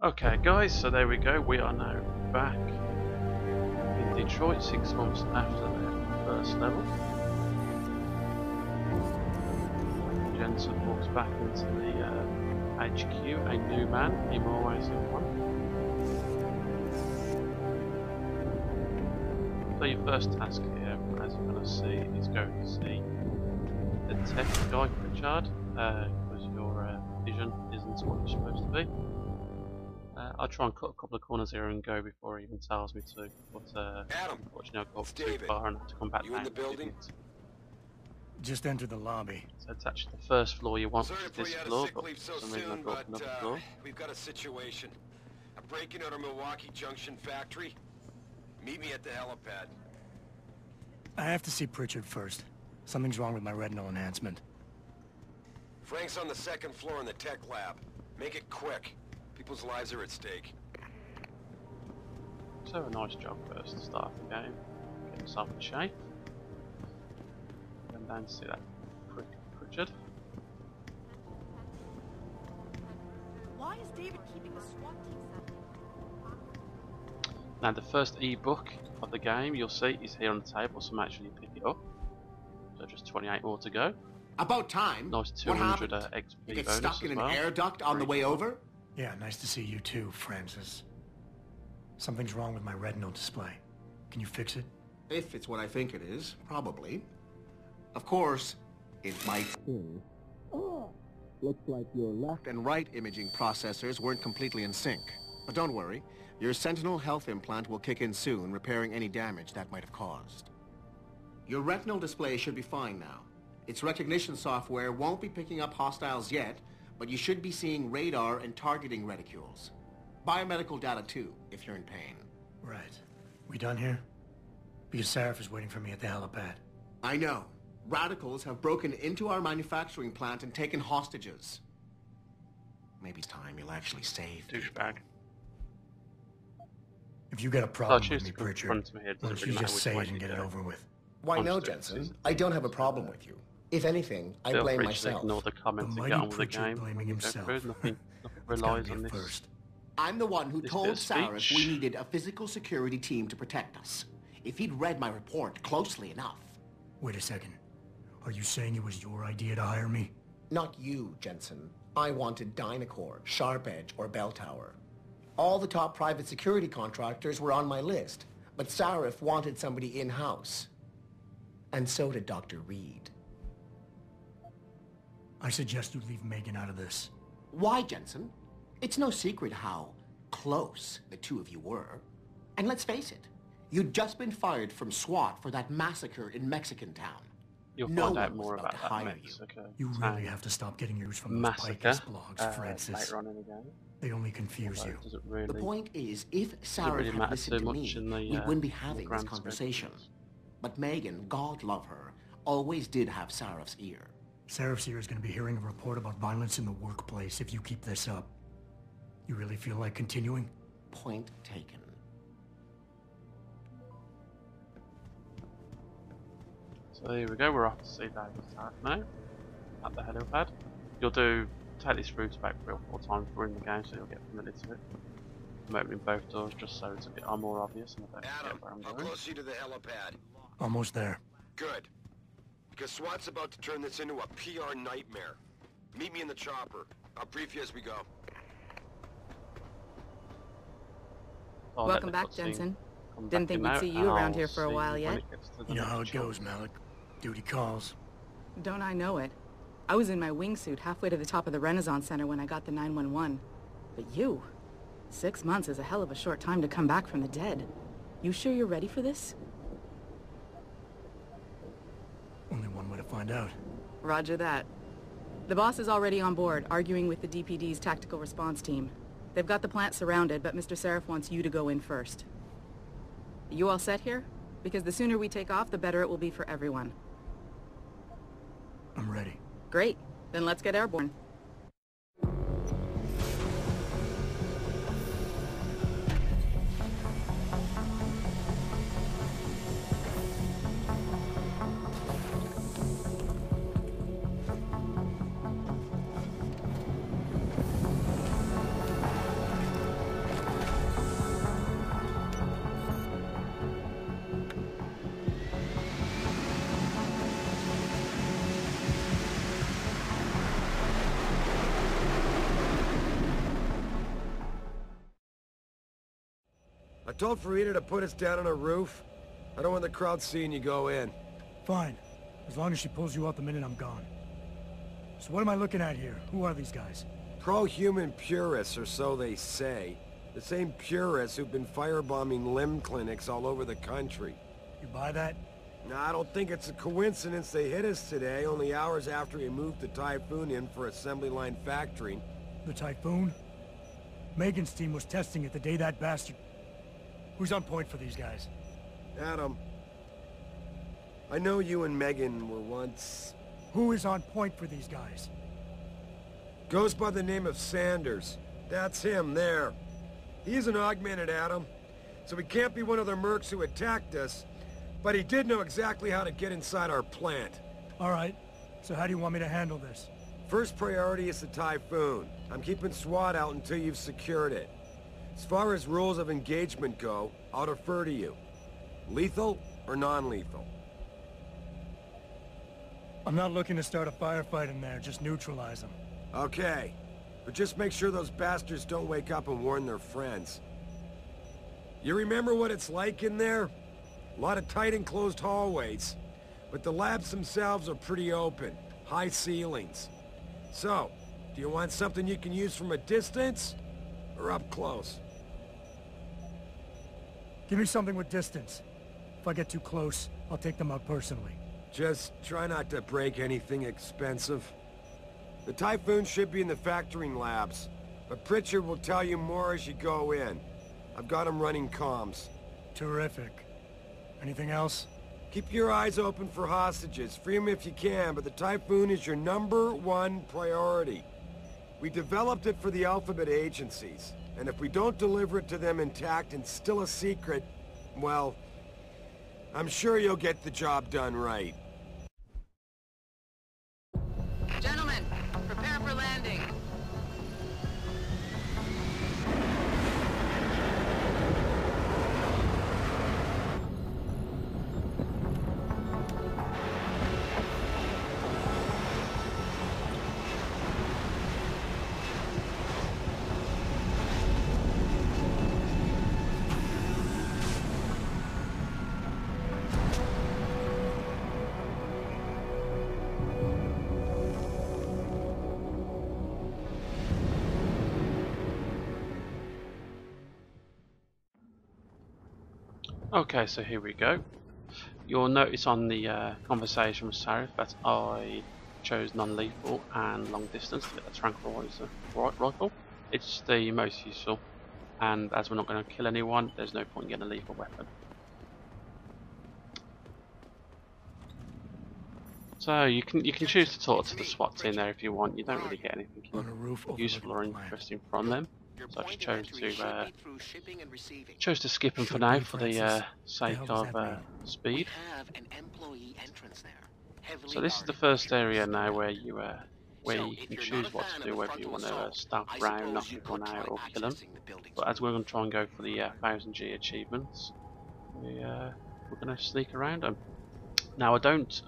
Okay guys, so there we go, we are now back in Detroit 6 months after the first level. Jensen walks back into the HQ, a new man, him always in one. So your first task here, as you're going to see, is going to see the tech guy, Pritchard, because your vision isn't what you're supposed to be. I'll try and cut a couple of corners here and go before he even tells me to, but Adam, unfortunately I've got too David. far and have to come back You down. in the building? Just enter the lobby. So it's actually the first floor you want, Sorry is to put this you out of floor, sick but leave so for some reason soon, I've got but another floor. we've got a situation. I'm breaking out our Milwaukee Junction factory. Meet me at the helipad. I have to see Pritchard first. Something's wrong with my retinal enhancement. Frank's on the second floor in the tech lab. Make it quick. People's lives are at stake. So a nice job first to start the game. Get himself in shape. And then see that prick Pritchard. Why is David keeping the SWAT team separate? Now the first ebook of the game you'll see is here on the table, so make sure you pick it up. So just 28 more to go. About time. Nice What 200 happened? XP You get bonus stuck in as an well. air duct on the way over? Yeah, nice to see you too, Francis. Something's wrong with my retinal display. Can you fix it? If it's what I think it is, probably. Of course, it might. Looks like your left and right imaging processors weren't completely in sync. But don't worry, your Sentinel health implant will kick in soon, repairing any damage that might have caused. Your retinal display should be fine now. Its recognition software won't be picking up hostiles yet, but you should be seeing radar and targeting reticules. Biomedical data too, if you're in pain. Right. We done here? Because Sarif is waiting for me at the helipad. I know. Radicals have broken into our manufacturing plant and taken hostages. Maybe it's time you'll actually save people. Douchebag. If you got a I'll problem choose with to me, confront Pritchard, me. It why doesn't don't you really matter just which say way it and you get it go. over with? Why I'm no, just doing Jensen? this. I don't have a problem with you. If anything, I Feel blame free to myself. ignore the comments The and get mighty on with the Pritchard game. blaming when you go himself. through. Nothing It's gotta relies be on a this. first. I'm the one who This told bit of Sarif speech. we needed a physical security team to protect us. If he'd read my report closely enough. Wait a second. Are you saying it was your idea to hire me? Not you, Jensen. I wanted Dynacore, Sharp Edge, or Bell Tower. All the top private security contractors were on my list, but Sarif wanted somebody in-house. And so did Dr. Reed. I suggest you leave Megan out of this. Why, Jensen? It's no secret how close the two of you were. And let's face it, you'd just been fired from SWAT for that massacre in Mexican Town. You'll No find out one was more about about to hire that you. Mexico You really have to stop getting yours from those massacre Pacifist blogs, Francis. later on in the game. They only confuse Although you. it doesn't really, The point is, if Sarif really had matter listened too to much in me, the, we wouldn't be in the having this grand scheme of conversation. things. But Megan, God love her, always did have Sarif's ear. Sarif's here is going to be hearing a report about violence in the workplace if you keep this up. You really feel like continuing? Point taken. So here we go, we're off to see David Stark now, at the helipad. You'll take this route about 3 or 4 times during the game, so you'll get familiar to it. I'm opening both doors just so it's a bit more obvious and I don't Adam, forget where I'm how going. close are you to the helipad? Almost there. Good. Because SWAT's about to turn this into a PR nightmare. Meet me in the chopper. I'll brief you as we go. I'll let Welcome the back, cutscene Jensen. come Didn't back think in we'd now, see and you around I'll here for a see while when yet. it gets to the You know how it next shot. goes, Malik. Duty calls. Don't I know it? I was in my wingsuit halfway to the top of the Renaissance Center when I got the 911. But you... 6 months is a hell of a short time to come back from the dead. You sure you're ready for this? Only one way to find out. Roger that. The boss is already on board, arguing with the DPD's tactical response team. They've got the plant surrounded, but Mr. Sarif wants you to go in first. You all set here? Because the sooner we take off, the better it will be for everyone. I'm ready. Great. Then let's get airborne. I told Farida to put us down on a roof. I don't want the crowd seeing you go in. Fine. As long as she pulls you out the minute I'm gone. So what am I looking at here? Who are these guys? Pro-human purists, or so they say. The same purists who've been firebombing limb clinics all over the country. You buy that? Now, I don't think it's a coincidence they hit us today, only hours after we moved the Typhoon in for assembly line factory. The Typhoon? Megan's team was testing it the day that bastard... Who's on point for these guys? Adam, I know you and Megan were once... Who is on point for these guys? Goes by the name of Sanders. That's him, there. He's an augmented Adam, so he can't be one of the mercs who attacked us, but he did know exactly how to get inside our plant. Alright, so how do you want me to handle this? First priority is the Typhoon. I'm keeping SWAT out until you've secured it. As far as rules of engagement go, I'll defer to you. Lethal or non-lethal? I'm not looking to start a firefight in there, just neutralize them. Okay, but just make sure those bastards don't wake up and warn their friends. You remember what it's like in there? A lot of tight enclosed hallways, but the labs themselves are pretty open, high ceilings. So, do you want something you can use from a distance, or up close? Give me something with distance. If I get too close, I'll take them out personally. Just try not to break anything expensive. The Typhoon should be in the factoring labs, but Pritchard will tell you more as you go in. I've got him running comms. Terrific. Anything else? Keep your eyes open for hostages. Free them if you can, but the Typhoon is your #1 priority. We developed it for the Alphabet agencies, and if we don't deliver it to them intact and still a secret, well, I'm sure you'll get the job done right. Gentlemen, prepare for landing. Okay, so here we go. You'll notice on the conversation with Sarif that I chose non-lethal and long distance to get the tranquilizer rifle. It's the most useful, and as we're not going to kill anyone, there's no point in getting a lethal weapon. So you can choose to talk to the SWAT team there if you want. You don't really get anything useful or interesting from them. So I chose to skip them for now for the sake of speed. So this is the first area now where you can choose what to do, whether you want to stab around, knock everyone out, or kill them. But as we're going to try and go for the 1000G achievements, we're going to sneak around them. Now I don't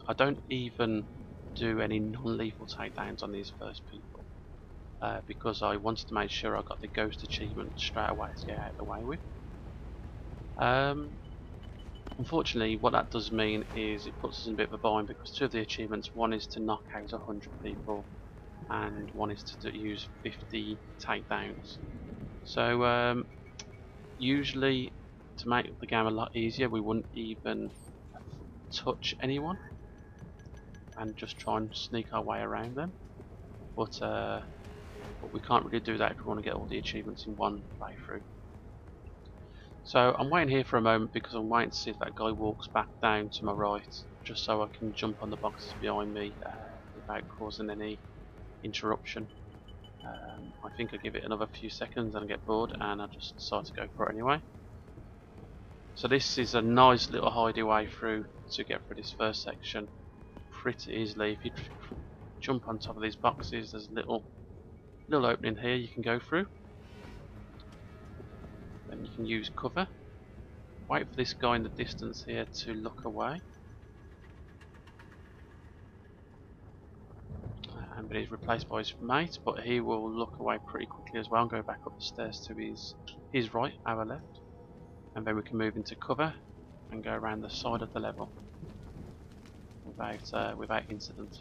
even do any non-lethal takedowns on these first people. Because I wanted to make sure I got the ghost achievement straight away to get out of the way with. Unfortunately, what that does mean is it puts us in a bit of a bind, because two of the achievements, one is to knock out 100 people and one is to use 50 takedowns. So usually, to make the game a lot easier, we wouldn't even touch anyone and just try and sneak our way around them. But we can't really do that if we want to get all the achievements in one playthrough. So I'm waiting here for a moment because I'm waiting to see if that guy walks back down to my right, just so I can jump on the boxes behind me without causing any interruption. I think I give it another few seconds and I get bored, and I just decide to go for it anyway. So this is a nice little hideaway through to get through this first section pretty easily. If you jump on top of these boxes, there's a little opening here you can go through. Then you can use cover. Wait for this guy in the distance here to look away. But he's replaced by his mate, but he will look away pretty quickly as well and go back up the stairs to his right, our left. and then we can move into cover and go around the side of the level without incident.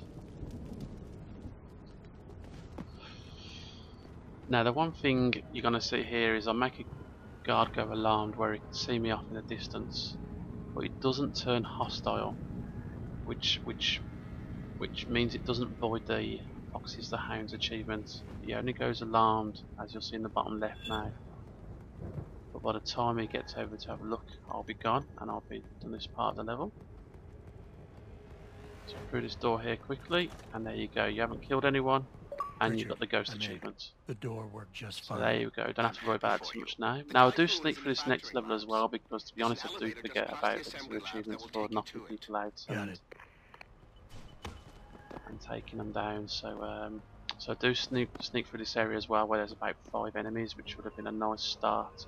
Now the one thing you're going to see here is I make a guard go alarmed where he can see me off in the distance, but it doesn't turn hostile, which means it doesn't void the Foxiest of Hounds achievement. He only goes alarmed, as you'll see in the bottom left now. But by the time he gets over to have a look, I'll be gone and I'll be done this part of the level. So through this door here quickly, and there you go. You haven't killed anyone, and you've got the ghost achievements. The door worked just So fine. there you go. Don't have to worry about it too much now. Now I do sneak through this next level as well, because to be honest, I do forget about the two achievements for knocking people out and taking them down. So so I do sneak through this area as well, where there's about 5 enemies, which would have been a nice start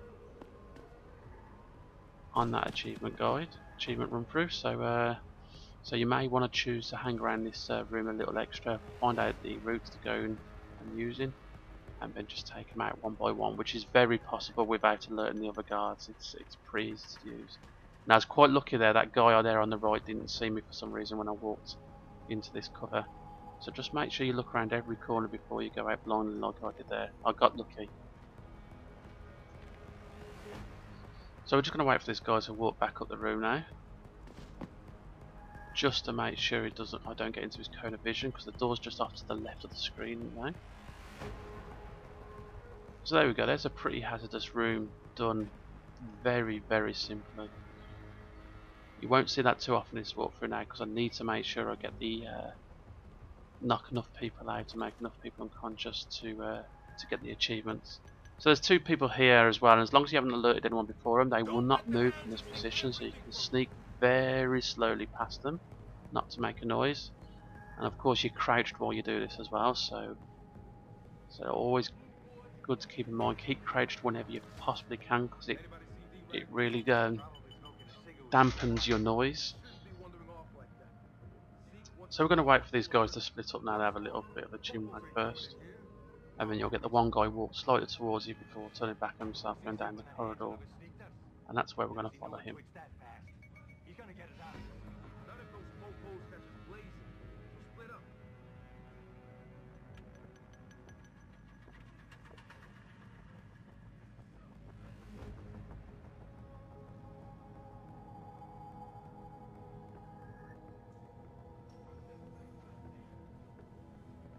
on that achievement run through. So so you may want to choose to hang around this room a little extra, find out the routes to go and using, and then just take them out one by one, which is very possible without alerting the other guards. It's pretty easy to use. And I was quite lucky there, that guy there on the right didn't see me for some reason when I walked into this cover. So just make sure you look around every corner before you go out blindly like I did there. I got lucky. So we're just going to wait for this guy to walk back up the room now, just to make sure I don't get into his cone of vision, because the door's just off to the left of the screen now. So there we go, there's a pretty hazardous room done very, very simply. You won't see that too often in this walkthrough now, because I need to make sure I get the knock enough people out to make enough people unconscious to get the achievements. So there's 2 people here as well, and as long as you haven't alerted anyone before them, they will not move from this position, so you can sneak very slowly past them, not to make a noise. And of course you're crouched while you do this as well, so always good to keep in mind, keep crouched whenever you possibly can, because it really dampens your noise. So we're going to wait for these guys to split up now. They have a little bit of a chin wag first, and then you'll get the one guy walk slightly towards you before turning back on himself, going down the corridor, and that's where we're going to follow him.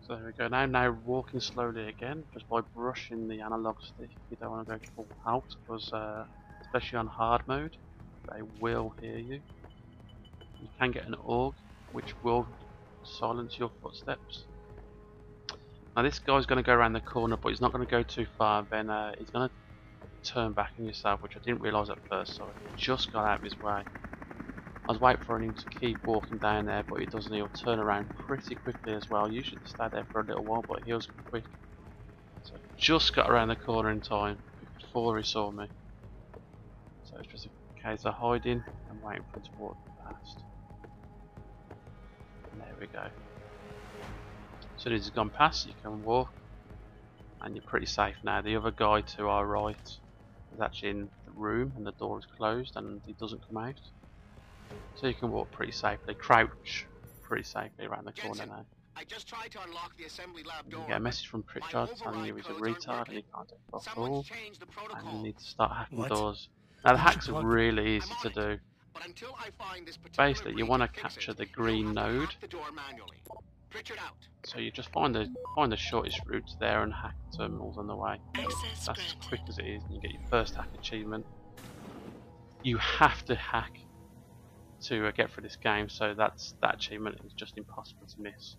So there we go. Now walking slowly again, just by brushing the analog stick. You don't want to go full out, because especially on hard mode, they will hear you. You can get an org, which will silence your footsteps. Now this guy's going to go around the corner, but he's not going to go too far. Then he's going to turn back on yourself, which I didn't realise at first, so I just got out of his way. I was waiting for him to keep walking down there, but he doesn't. He'll turn around pretty quickly as well. Usually they stay there for a little while, but he'll go quick. So I just got around the corner in time before he saw me. So it's just a case of hiding and waiting for him to walk past. And there we go. As soon as he's gone past, you can walk, and you're pretty safe now. The other guy to our right is actually in the room, and the door is closed, and he doesn't come out. So you can walk pretty safely, crouch pretty safely around the corner now. I just tried to unlock the assembly lab door. You get a message from Pritchard telling you he's a retard and he can't do fuck all, and you need to start hacking doors. Now the hacks are really easy to do. Basically, you want to capture the green node, so you just find the shortest route there and hack terminals on the way. That's as quick as it is, and you get your first hack achievement. You have to hack to get through this game, so that achievement is just impossible to miss.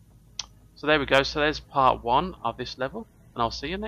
So there we go, so there's part 1 of this level, and I'll see you next